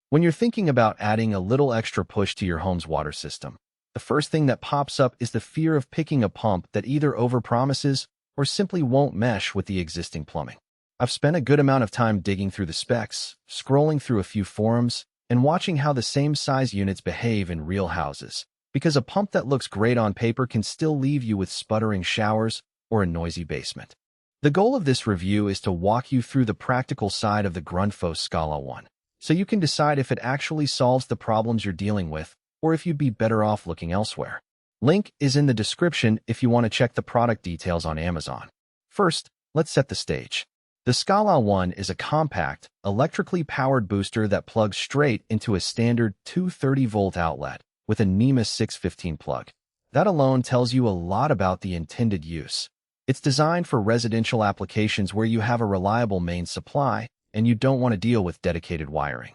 When you're thinking about adding a little extra push to your home's water system, the first thing that pops up is the fear of picking a pump that either overpromises or simply won't mesh with the existing plumbing. I've spent a good amount of time digging through the specs, scrolling through a few forums, and watching how the same size units behave in real houses, because a pump that looks great on paper can still leave you with sputtering showers or a noisy basement. The goal of this review is to walk you through the practical side of the Grundfos SCALA1, so you can decide if it actually solves the problems you're dealing with or if you'd be better off looking elsewhere. Link is in the description if you want to check the product details on Amazon. First, let's set the stage. The SCALA1 is a compact, electrically powered booster that plugs straight into a standard 230-volt outlet with a NEMA 615 plug. That alone tells you a lot about the intended use. It's designed for residential applications where you have a reliable main supply and you don't want to deal with dedicated wiring.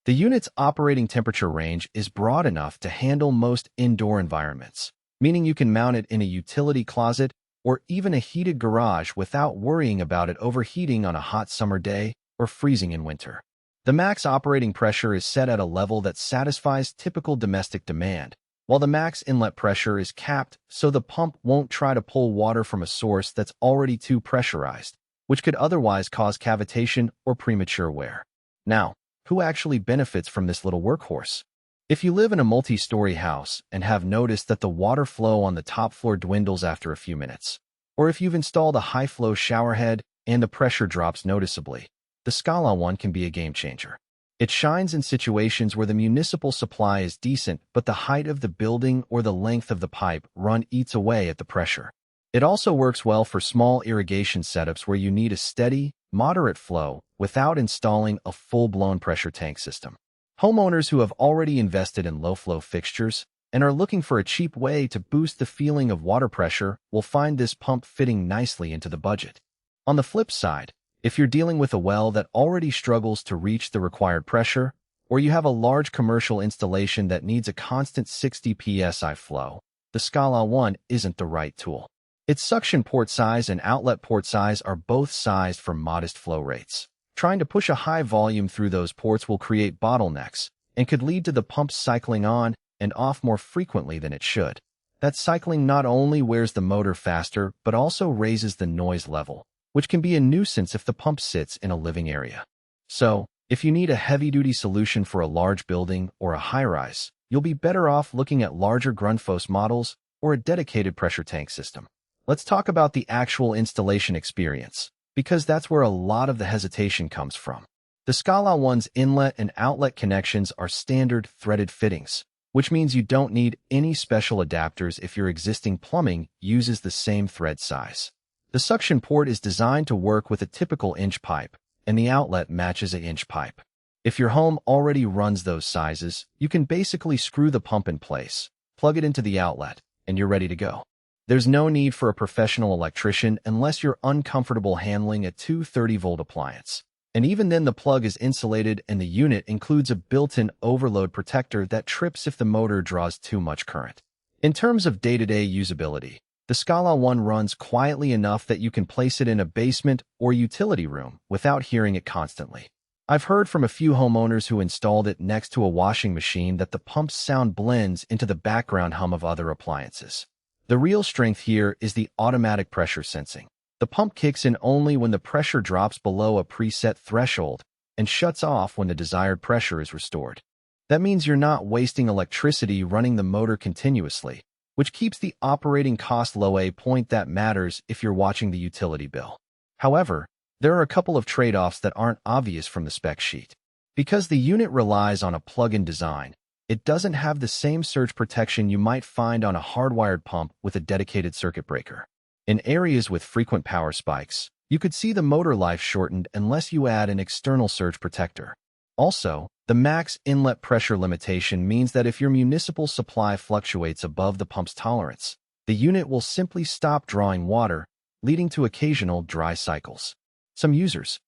The unit's operating temperature range is broad enough to handle most indoor environments, meaning you can mount it in a utility closet or even a heated garage without worrying about it overheating on a hot summer day or freezing in winter. The max operating pressure is set at a level that satisfies typical domestic demand, while the max inlet pressure is capped so the pump won't try to pull water from a source that's already too pressurized, which could otherwise cause cavitation or premature wear. Now, who actually benefits from this little workhorse? If you live in a multi-story house and have noticed that the water flow on the top floor dwindles after a few minutes, or if you've installed a high-flow shower head and the pressure drops noticeably, the SCALA1 can be a game-changer. It shines in situations where the municipal supply is decent, but the height of the building or the length of the pipe run eats away at the pressure. It also works well for small irrigation setups where you need a steady, moderate flow without installing a full-blown pressure tank system. Homeowners who have already invested in low-flow fixtures and are looking for a cheap way to boost the feeling of water pressure will find this pump fitting nicely into the budget. On the flip side, if you're dealing with a well that already struggles to reach the required pressure, or you have a large commercial installation that needs a constant 60 psi flow, the SCALA1 isn't the right tool. Its suction port size and outlet port size are both sized for modest flow rates. Trying to push a high volume through those ports will create bottlenecks and could lead to the pump cycling on and off more frequently than it should. That cycling not only wears the motor faster, but also raises the noise level, which can be a nuisance if the pump sits in a living area. So, if you need a heavy-duty solution for a large building or a high-rise, you'll be better off looking at larger Grundfos models or a dedicated pressure tank system. Let's talk about the actual installation experience, because that's where a lot of the hesitation comes from. The SCALA1's inlet and outlet connections are standard threaded fittings, which means you don't need any special adapters if your existing plumbing uses the same thread size. The suction port is designed to work with a typical inch pipe, and the outlet matches an inch pipe. If your home already runs those sizes, you can basically screw the pump in place, plug it into the outlet, and you're ready to go. There's no need for a professional electrician unless you're uncomfortable handling a 230-volt appliance. And even then, the plug is insulated and the unit includes a built-in overload protector that trips if the motor draws too much current. In terms of day-to-day usability, the SCALA1 runs quietly enough that you can place it in a basement or utility room without hearing it constantly. I've heard from a few homeowners who installed it next to a washing machine that the pump's sound blends into the background hum of other appliances. The real strength here is the automatic pressure sensing. The pump kicks in only when the pressure drops below a preset threshold and shuts off when the desired pressure is restored. That means you're not wasting electricity running the motor continuously, which keeps the operating cost low, a point that matters if you're watching the utility bill. However, there are a couple of trade-offs that aren't obvious from the spec sheet. Because the unit relies on a plug-in design, it doesn't have the same surge protection you might find on a hardwired pump with a dedicated circuit breaker. In areas with frequent power spikes, you could see the motor life shortened unless you add an external surge protector. Also, the max inlet pressure limitation means that if your municipal supply fluctuates above the pump's tolerance, the unit will simply stop drawing water, leading to occasional dry cycles. Some users,